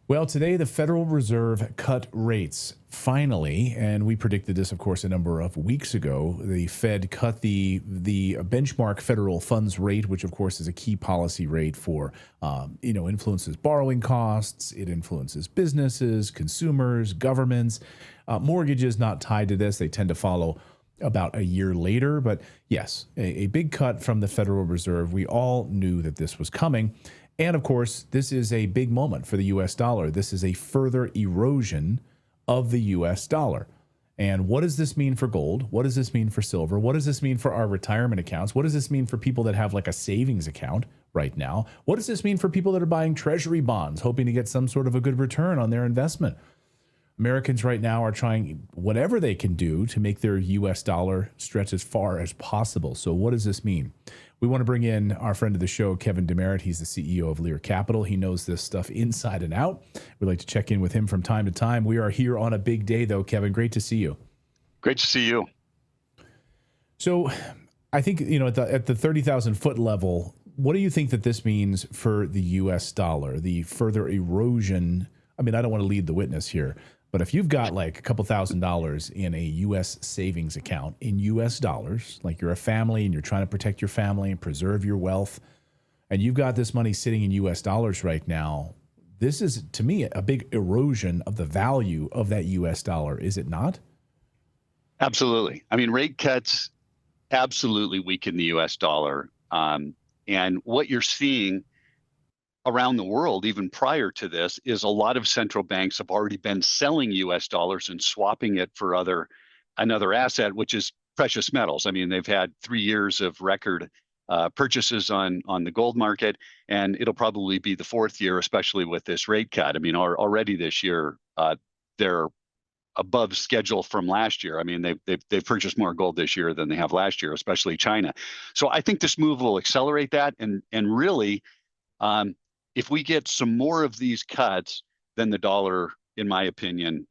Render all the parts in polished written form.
Well, today the Federal Reserve cut rates finally, and we predicted this, of course, a number of weeks ago. The Fed cut the benchmark federal funds rate, which, of course, is a key policy rate for influences borrowing costs. It influences businesses, consumers, governments. Mortgages not tied to this; they tend to follow about a year later. But yes, a big cut from the Federal Reserve. We all knew that this was coming. And of course, this is a big moment for the US dollar. This is a further erosion of the US dollar. And what does this mean for gold? What does this mean for silver? What does this mean for our retirement accounts? What does this mean for people that have like a savings account right now? What does this mean for people that are buying treasury bonds, hoping to get some sort of a good return on their investment? Americans right now are trying whatever they can do to make their U.S. dollar stretch as far as possible. So what does this mean? We want to bring in our friend of the show, Kevin DeMeritt. He's the CEO of Lear Capital. He knows this stuff inside and out. We'd like to check in with him from time to time. We are here on a big day, though, Kevin. Great to see you. Great to see you. So I think, at the 30,000 foot level, what do you think that this means for the U.S. dollar, the further erosion? I mean, I don't want to lead the witness here, but if you've got like a couple $1,000s in a U.S. savings account in U.S. dollars, like you're a family and you're trying to protect your family and preserve your wealth, and you've got this money sitting in U.S. dollars right now, this is, to me, a big erosion of the value of that U.S. dollar, is it not? Absolutely. I mean, rate cuts absolutely weaken the U.S. dollar. And what you're seeing around the world, even prior to this, is a lot of central banks have already been selling U.S. dollars and swapping it for another asset, which is precious metals. I mean, they've had 3 years of record purchases on the gold market, and it'll probably be the fourth year, especially with this rate cut. I mean, already this year, they're above schedule from last year. I mean, they've purchased more gold this year than they have last year, especially China. So I think this move will accelerate that, and really, if we get some more of these cuts, then the dollar, in my opinion,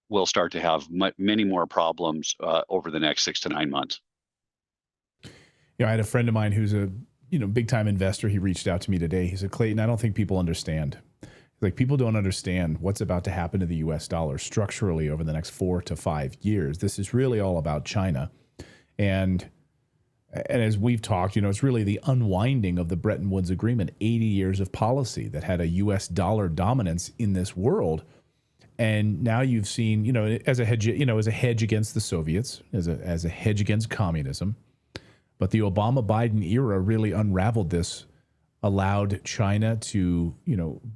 will start to have many more problems over the next 6 to 9 months. Yeah, I had a friend of mine who's a big time investor. He reached out to me today. He said, Clayton, I don't think people understand. Like, people don't understand what's about to happen to the U.S. dollar structurally over the next 4 to 5 years. This is really all about China. And as we've talked, it's really the unwinding of the Bretton Woods Agreement, 80 years of policy that had a U.S. dollar dominance in this world. And now you've seen, as a hedge against the Soviets, as a hedge against communism. But the Obama-Biden era really unraveled this, allowed China to,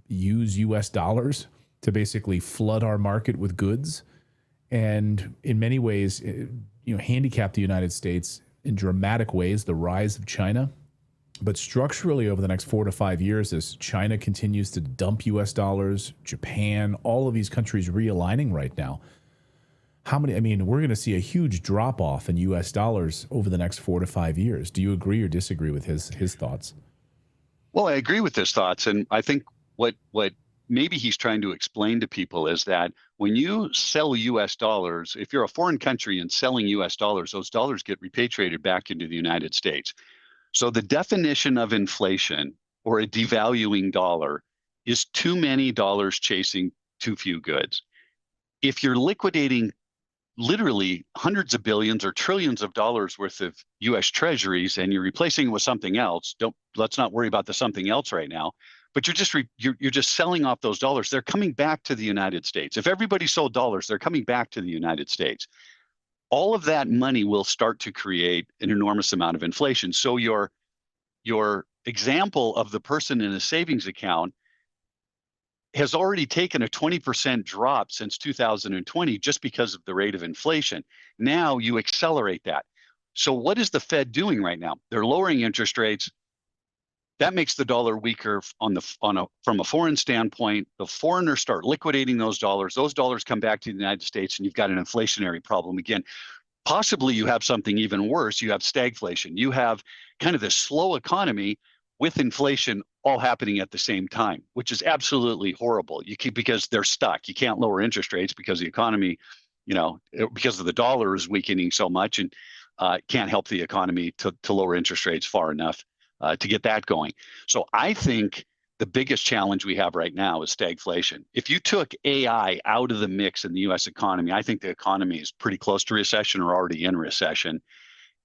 use U.S. dollars to basically flood our market with goods, and in many ways, handicap the United States in dramatic ways, the rise of China. But structurally, over the next 4 to 5 years, as China continues to dump U.S. dollars, Japan, all of these countries realigning right now, we're going to see a huge drop off in U.S. dollars over the next 4 to 5 years. Do you agree or disagree with his thoughts? Well, I agree with his thoughts. And I think what maybe he's trying to explain to people is that when you sell U.S. dollars, if you're a foreign country and selling U.S. dollars, those dollars get repatriated back into the United States. So the definition of inflation, or a devaluing dollar, is too many dollars chasing too few goods. If you're liquidating literally hundreds of billions or trillions of dollars worth of U.S. treasuries and you're replacing it with something else, let's not worry about the something else right now. But you're just selling off those dollars. They're coming back to the United States. If everybody sold dollars, they're coming back to the United States. All of that money will start to create an enormous amount of inflation. So your example of the person in a savings account has already taken a 20% drop since 2020 just because of the rate of inflation. Now you accelerate that. So what is the Fed doing right now? They're lowering interest rates. That makes the dollar weaker from a foreign standpoint. The foreigners start liquidating those dollars. Those dollars come back to the United States, and you've got an inflationary problem again. Possibly you have something even worse. You have stagflation. You have kind of this slow economy with inflation all happening at the same time, which is absolutely horrible. Because they're stuck. You can't lower interest rates because the economy, because of the dollar is weakening so much, and can't help the economy to lower interest rates far enough to get that going. So I think the biggest challenge we have right now is stagflation. If you took AI out of the mix in the U.S. economy, I think the economy is pretty close to recession or already in recession.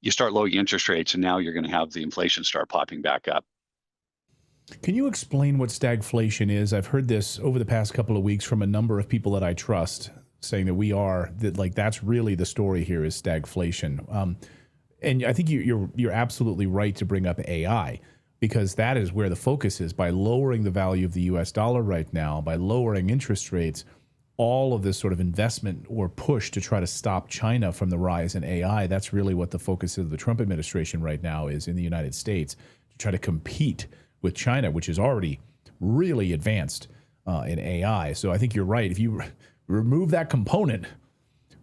You start lowering interest rates, and now you're going to have the inflation start popping back up. Can you explain what stagflation is? I've heard this over the past couple of weeks from a number of people that I trust, saying that that's really the story here is stagflation. And I think you're absolutely right to bring up AI, because that is where the focus is. By lowering the value of the U.S. dollar right now, by lowering interest rates, all of this sort of investment or push to try to stop China from the rise in AI, that's really what the focus of the Trump administration right now is in the United States, to try to compete with China, which is already really advanced in AI. So I think you're right. If you remove that component,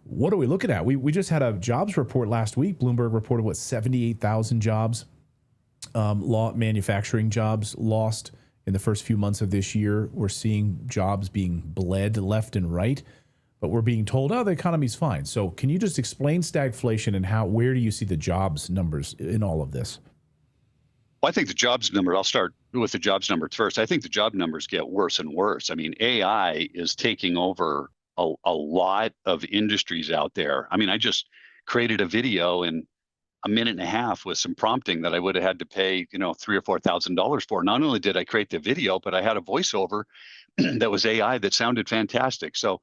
what are we looking at? We just had a jobs report last week. Bloomberg reported, 78,000 jobs, manufacturing jobs lost in the first few months of this year. We're seeing jobs being bled left and right, but we're being told, oh, the economy's fine. So can you just explain stagflation and where do you see the jobs numbers in all of this? Well, I think the jobs number, I'll start with the jobs numbers first. I think the job numbers get worse and worse. I mean, AI is taking over a lot of industries out there. I mean, I just created a video in a minute and a half with some prompting that I would have had to pay, $3,000 or $4,000 for. Not only did I create the video, but I had a voiceover that was AI that sounded fantastic. So,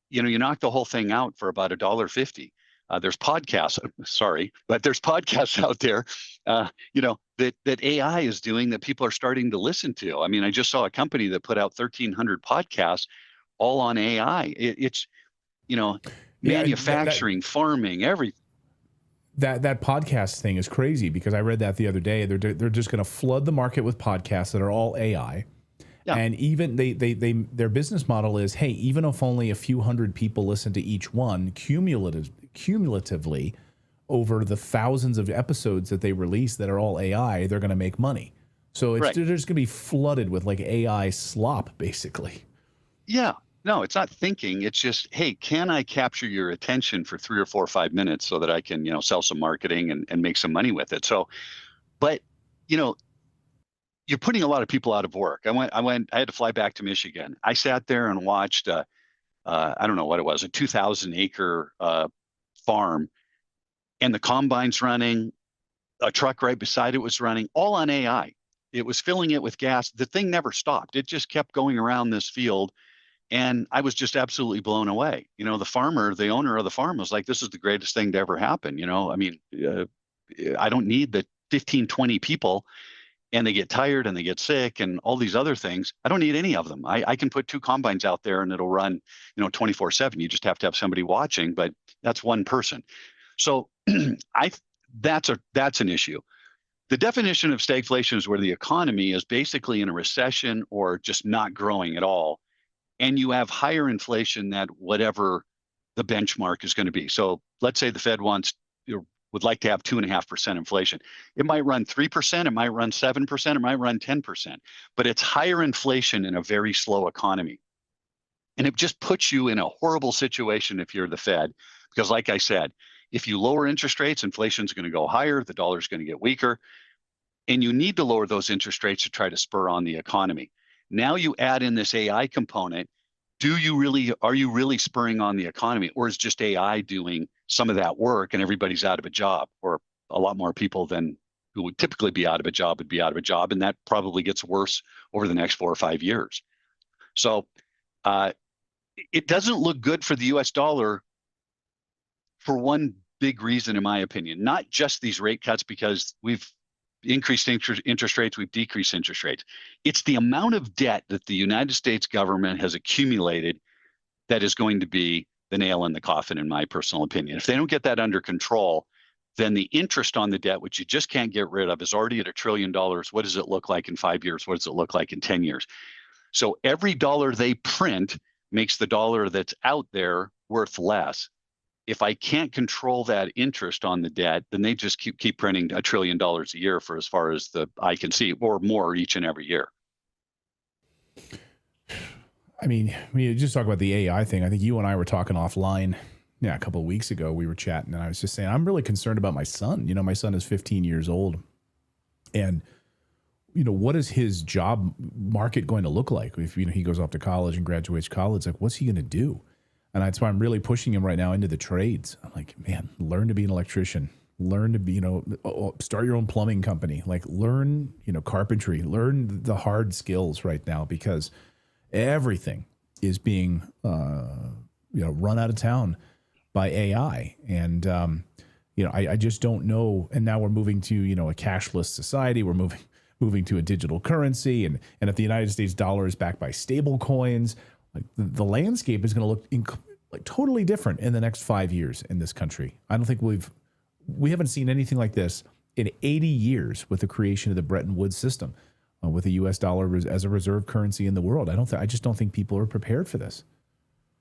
you knock the whole thing out for about $1.50. There's podcasts, but there's podcasts out there, that AI is doing that people are starting to listen to. I mean, I just saw a company that put out 1,300 podcasts all on AI. It's, manufacturing, farming, everything. That podcast thing is crazy, because I read that the other day. They're just going to flood the market with podcasts that are all AI. Yeah. And even their business model is, hey, even if only a few hundred people listen to each one, cumulatively over the thousands of episodes that they release that are all AI, they're going to make money. So they're just going to be flooded with like AI slop, basically. Yeah. No, it's not thinking. It's just, hey, can I capture your attention for 3 or 4 or 5 minutes so that I can, sell some marketing and make some money with it? So, but, you're putting a lot of people out of work. I had to fly back to Michigan. I sat there and watched, I don't know what it was, a 2,000 acre farm, and the combine's running, a truck right beside it was running, all on AI. It was filling it with gas. The thing never stopped. It just kept going around this field. And I was just absolutely blown away. The farmer, the owner of the farm was like, this is the greatest thing to ever happen. I mean, I don't need the 15, 20 people, and they get tired and they get sick and all these other things. I don't need any of them. I can put 2 combines out there and it'll run, 24/7. You just have to have somebody watching, but that's one person. So that's an issue. The definition of stagflation is where the economy is basically in a recession or just not growing at all. And you have higher inflation than whatever the benchmark is going to be. So let's say the Fed would like to have 2.5% inflation. It might run 3%, it might run 7%, it might run 10%, but it's higher inflation in a very slow economy. And it just puts you in a horrible situation if you're the Fed, because like I said, if you lower interest rates, inflation is going to go higher, the dollar is going to get weaker, and you need to lower those interest rates to try to spur on the economy. Now you add in this AI component. Are you really spurring on the economy, or is just AI doing some of that work and everybody's out of a job, or a lot more people than who would typically be out of a job would be out of a job, and that probably gets worse over the next 4 or 5 years. So it doesn't look good for the U.S. dollar for one big reason, in my opinion, not just these rate cuts, because we've increased interest rates, we've decreased interest rates. It's the amount of debt that the United States government has accumulated that is going to be the nail in the coffin, in my personal opinion. If they don't get that under control, then the interest on the debt, which you just can't get rid of, is already at $1 trillion. What does it look like in 5 years? What does it look like in 10 years? So every dollar they print makes the dollar that's out there worth less. If I can't control that interest on the debt, then they just keep printing $1 trillion a year for as far as the eye can see, or more each and every year. I mean, we just talk about the AI thing. I think you and I were talking offline, a couple of weeks ago. We were chatting, and I was just saying, I'm really concerned about my son. My son is 15 years old, and what is his job market going to look like if he goes off to college and graduates college? Like, what's he going to do? And that's why I'm really pushing him right now into the trades. I'm like, man, learn to be an electrician. Learn to be, start your own plumbing company. Like, learn, carpentry. Learn the hard skills right now, because everything is being, run out of town by AI. And, I just don't know. And now we're moving to, a cashless society. We're moving to a digital currency. And if the United States dollar is backed by stable coins, like the landscape is going to look like totally different in the next 5 years in this country. I don't think we haven't seen anything like this in 80 years with the creation of the Bretton Woods system, with the U.S. dollar as a reserve currency in the world. I just don't think people are prepared for this.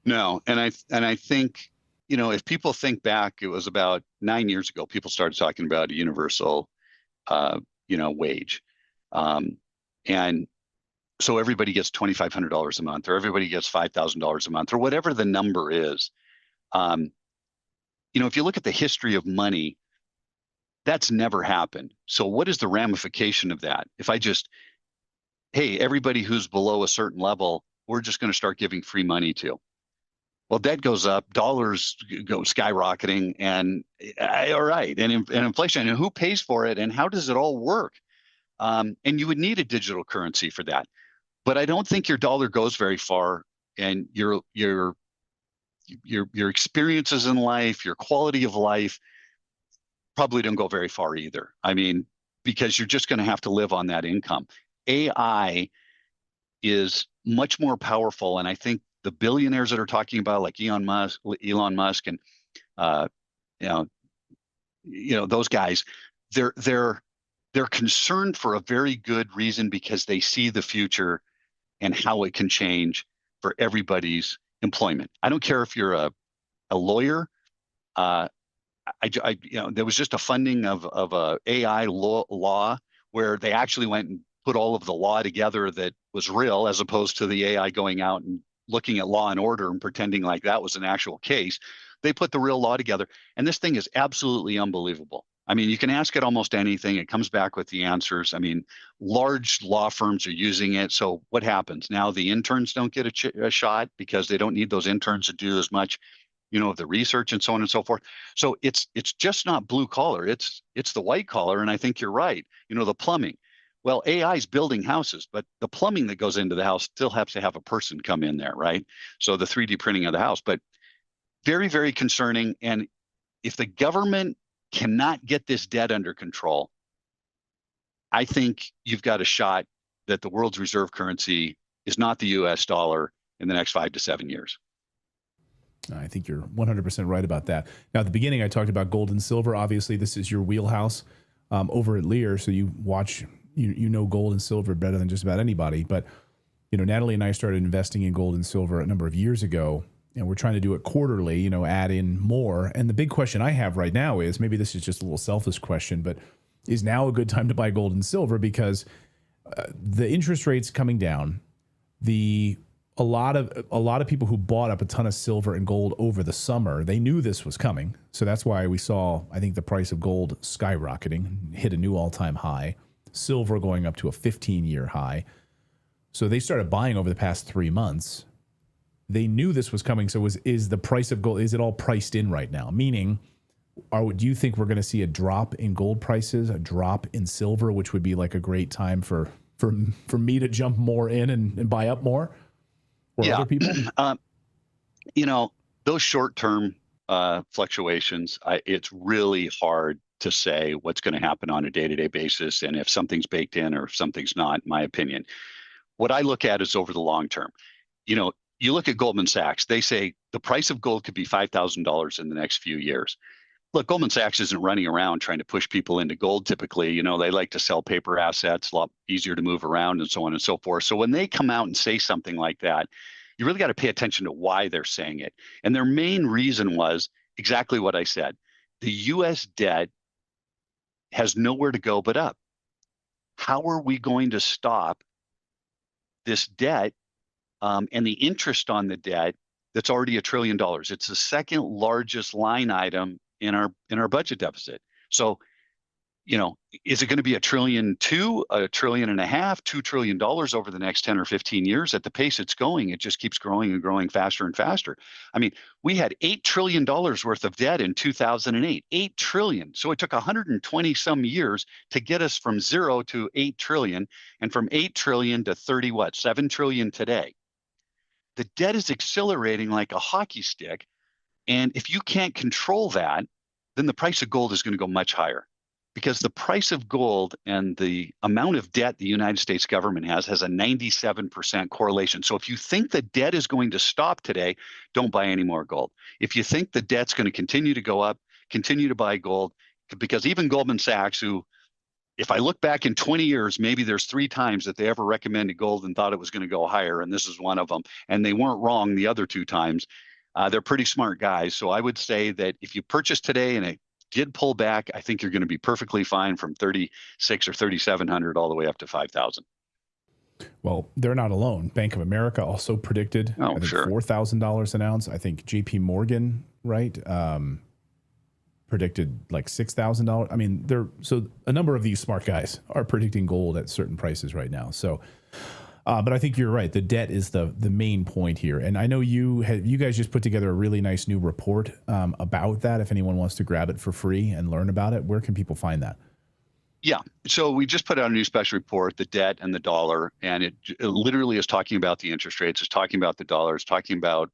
No, and I think, if people think back, it was about 9 years ago, people started talking about a universal, wage, and so everybody gets $2,500 a month, or everybody gets $5,000 a month, or whatever the number is. If you look at the history of money, that's never happened. So what is the ramification of that? If I just, hey, everybody who's below a certain level, we're just going to start giving free money to. Well, debt goes up, dollars go skyrocketing, and all right, and inflation, and who pays for it, and how does it all work? And you would need a digital currency for that. But I don't think your dollar goes very far, and your experiences in life, your quality of life, probably don't go very far either. I mean, because you're just going to have to live on that income. AI is much more powerful, and I think the billionaires that are talking about, like Elon Musk, and those guys, they're concerned for a very good reason, because they see the future and how it can change for everybody's employment. I don't care if you're a lawyer. There was just a funding of a AI law where they actually went and put all of the law together that was real, as opposed to the AI going out and looking at Law and Order and pretending like that was an actual case. They put the real law together, and this thing is absolutely unbelievable. I mean, you can ask it almost anything. It comes back with the answers. I mean, large law firms are using it. So what happens? Now the interns don't get a shot, because they don't need those interns to do as much, of the research and so on and so forth. So it's just not blue collar. It's the white collar. And I think you're right. The plumbing. Well, AI is building houses, but the plumbing that goes into the house still has to have a person come in there, right? So the 3D printing of the house, but very, very concerning. And if the government cannot get this debt under control, I think you've got a shot that the world's reserve currency is not the U.S. dollar in the next 5 to 7 years. I think you're 100% right about that. Now, at the beginning, I talked about gold and silver. Obviously, this is your wheelhouse over at Lear, so you watch, gold and silver better than just about anybody. But, Natalie and I started investing in gold and silver a number of years ago, and we're trying to do it quarterly, add in more. And the big question I have right now is, maybe this is just a little selfish question, but is now a good time to buy gold and silver? Because the interest rates coming down, a lot of people who bought up a ton of silver and gold over the summer, they knew this was coming. So that's why we saw, I think, the price of gold skyrocketing, hit a new all-time high, silver going up to a 15-year high. So they started buying over the past 3 months. They knew this was coming. So is the price of gold, is it all priced in right now? Meaning, do you think we're going to see a drop in gold prices, a drop in silver, which would be like a great time for me to jump more in and buy up more? For other people? Those short-term fluctuations, it's really hard to say what's going to happen on a day-to-day basis, and if something's baked in or if something's not, in my opinion. What I look at is over the long term. You look at Goldman Sachs, they say the price of gold could be $5,000 in the next few years. Look, Goldman Sachs isn't running around trying to push people into gold typically. They like to sell paper assets, a lot easier to move around and so on and so forth. So when they come out and say something like that, you really got to pay attention to why they're saying it. And their main reason was exactly what I said. The U.S. debt has nowhere to go but up. How are we going to stop this debt and the interest on the debt that's already $1 trillion? It's the second largest line item in our budget deficit. So, is it going to be $1.2 trillion, $1.5 trillion, $2 trillion over the next 10 or 15 years? At the pace it's going, it just keeps growing and growing faster and faster. I mean, we had $8 trillion worth of debt in 2008, 8 trillion. So it took 120 some years to get us from 0 to 8 trillion, and from 8 trillion to 7 trillion today. The debt is accelerating like a hockey stick. And if you can't control that, then the price of gold is going to go much higher, because the price of gold and the amount of debt the United States government has a 97% correlation. So if you think the debt is going to stop today, don't buy any more gold. If you think the debt's going to continue to go up, continue to buy gold, because even Goldman Sachs, who, if I look back in 20 years, maybe there's 3 times that they ever recommended gold and thought it was going to go higher, and this is one of them. And they weren't wrong the other 2 times. They're pretty smart guys. So I would say that if you purchase today and it did pull back, I think you're going to be perfectly fine from 36 or 3,700 all the way up to 5,000. Well, they're not alone. Bank of America also predicted I think $4,000 an ounce. I think J.P. Morgan, right, predicted like $6,000. I mean, so a number of these smart guys are predicting gold at certain prices right now. So, but I think you're right. The debt is the main point here. And I know you guys just put together a really nice new report about that. If anyone wants to grab it for free and learn about it, where can people find that? Yeah. So we just put out a new special report, the debt and the dollar, and it literally is talking about the interest rates, it's talking about the dollar, it's talking about,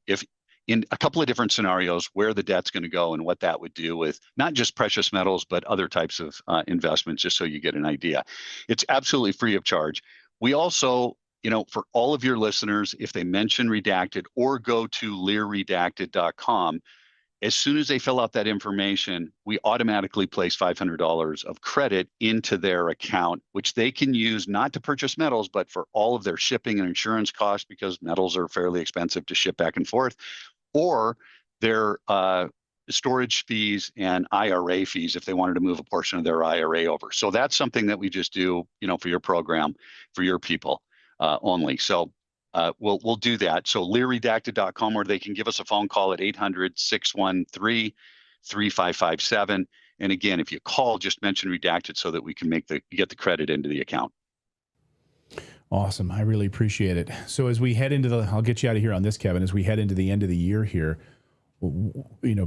if in a couple of different scenarios where the debt's going to go and what that would do with not just precious metals, but other types of investments, just so you get an idea. It's absolutely free of charge. We also, for all of your listeners, if they mention Redacted or go to learredacted.com, as soon as they fill out that information, we automatically place $500 of credit into their account, which they can use not to purchase metals, but for all of their shipping and insurance costs, because metals are fairly expensive to ship back and forth, or their storage fees and IRA fees if they wanted to move a portion of their IRA over. So that's something that we just do, for your program, for your people only. So we'll do that. So learredacted.com, or they can give us a phone call at 800-613-3557. And again, if you call, just mention Redacted so that we can get the credit into the account. Awesome. I really appreciate it. So as we head into I'll get you out of here on this, Kevin, as we head into the end of the year here,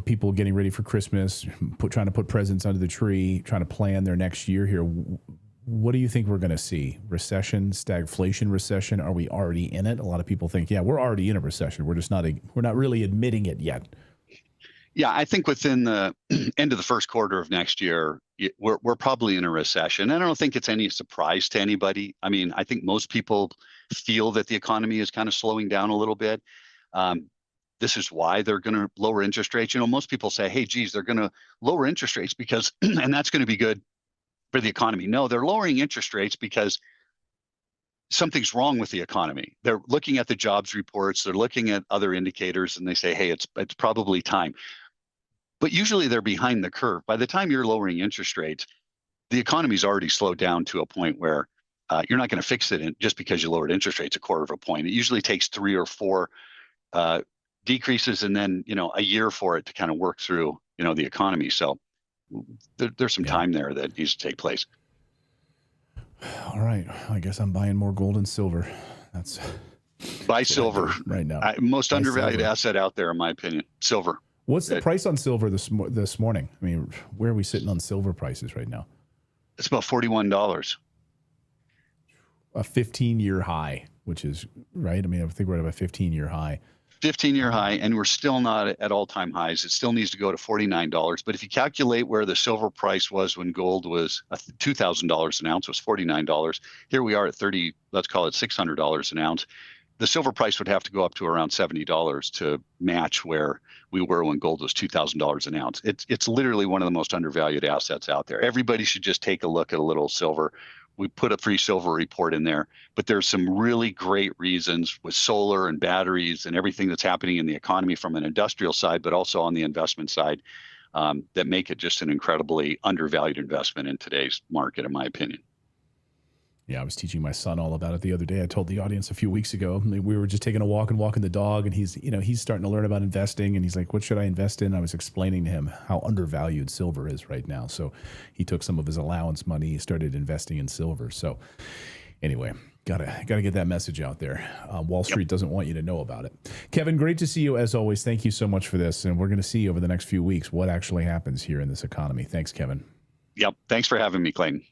people getting ready for Christmas, trying to put presents under the tree, trying to plan their next year here. What do you think we're going to see? Recession, stagflation, recession? Are we already in it? A lot of people think, yeah, we're already in a recession. We're not really admitting it yet. Yeah, I think within the end of the first quarter of next year, we're probably in a recession. I don't think it's any surprise to anybody. I mean, I think most people feel that the economy is kind of slowing down a little bit. This is why they're going to lower interest rates. Most people say, hey, geez, they're going to lower interest rates because, and that's going to be good for the economy. No, they're lowering interest rates because something's wrong with the economy. They're looking at the jobs reports, they're looking at other indicators, and they say, hey, it's probably time. But usually they're behind the curve. By the time you're lowering interest rates, the economy's already slowed down to a point where you're not going to fix it just because you lowered interest rates 1/4 of a point. It usually takes 3 or 4 decreases and then, a year for it to kind of work through, the economy. So there's some time there that needs to take place. All right. I guess I'm buying more gold and silver. Buy silver right now. Most undervalued asset out there, in my opinion. Silver. What's the price on silver this morning? I mean, where are we sitting on silver prices right now? It's about $41. A 15-year high, which is right. I mean, I think we're at a 15-year high. 15-year high, and we're still not at all-time highs. It still needs to go to $49. But if you calculate where the silver price was when gold was $2,000 an ounce, was $49. Here we are at let's call it $600 an ounce. The silver price would have to go up to around $70 to match where we were when gold was $2,000 an ounce. It's literally one of the most undervalued assets out there. Everybody should just take a look at a little silver. We put a free silver report in there, but there's some really great reasons with solar and batteries and everything that's happening in the economy from an industrial side, but also on the investment side, that make it just an incredibly undervalued investment in today's market, in my opinion. Yeah, I was teaching my son all about it the other day. I told the audience a few weeks ago. I mean, we were just taking a walk and walking the dog, and he's starting to learn about investing, and he's like, "What should I invest in?" I was explaining to him how undervalued silver is right now. So he took some of his allowance money, he started investing in silver. So anyway, gotta get that message out there. Wall Street doesn't want you to know about it. Kevin, great to see you as always. Thank you so much for this, and we're going to see over the next few weeks what actually happens here in this economy. Thanks, Kevin. Yep. Thanks for having me, Clayton.